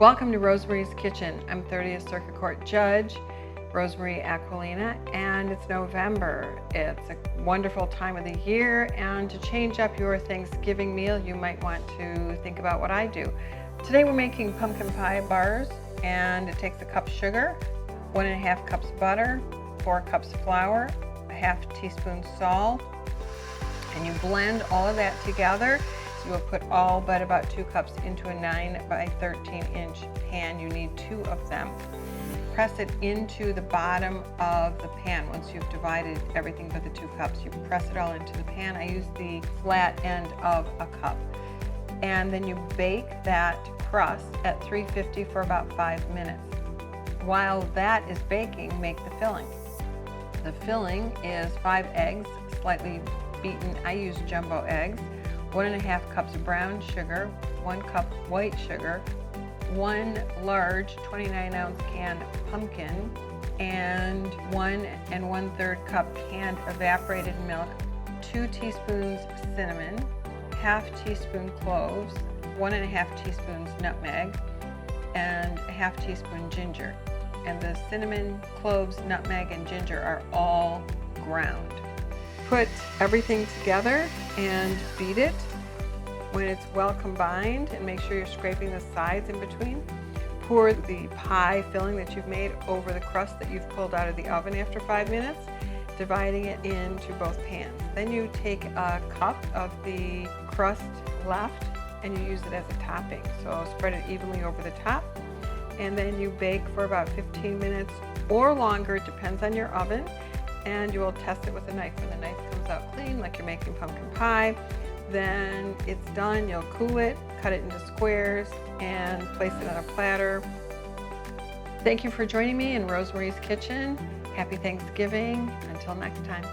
Welcome to Rosemarie's Kitchen. I'm 30th Circuit Court Judge Rosemarie Aquilina, and it's November. It's a wonderful time of the year, and to change up your Thanksgiving meal, you might want to think about what I do. Today we're making pumpkin pie bars, and it takes a cup sugar, 1.5 cups butter, 4 cups flour, a half teaspoon salt, and you blend all of that together. So you will put all but about 2 cups into a 9 by 13 inch pan. You need 2 of them. Press it into the bottom of the pan. Once you've divided everything but the 2 cups, you press it all into the pan. I use the flat end of a cup. And then you bake that crust at 350 for about 5 minutes. While that is baking, make the filling. The filling is 5 eggs, slightly beaten. I use jumbo eggs, 1.5 cups of brown sugar, 1 cup white sugar, 1 large 29-ounce canned pumpkin, and 1 1/3 cup canned evaporated milk, 2 teaspoons cinnamon, half teaspoon cloves, 1.5 teaspoons nutmeg, and a half teaspoon ginger. And the cinnamon, cloves, nutmeg, and ginger are all ground. Put everything together and beat it. When it's well combined, and make sure you're scraping the sides in between, pour the pie filling that you've made over the crust that you've pulled out of the oven after 5 minutes, dividing it into both pans. Then you take a cup of the crust left and you use it as a topping. So spread it evenly over the top, and then you bake for about 15 minutes or longer. It depends on your oven, and you will test it with a knife. When the knife comes out clean, like you're making pumpkin pie, then it's done. You'll cool it, cut it into squares, and place it on a platter. Thank you for joining me in Rosemarie's Kitchen. Happy Thanksgiving. Until next time.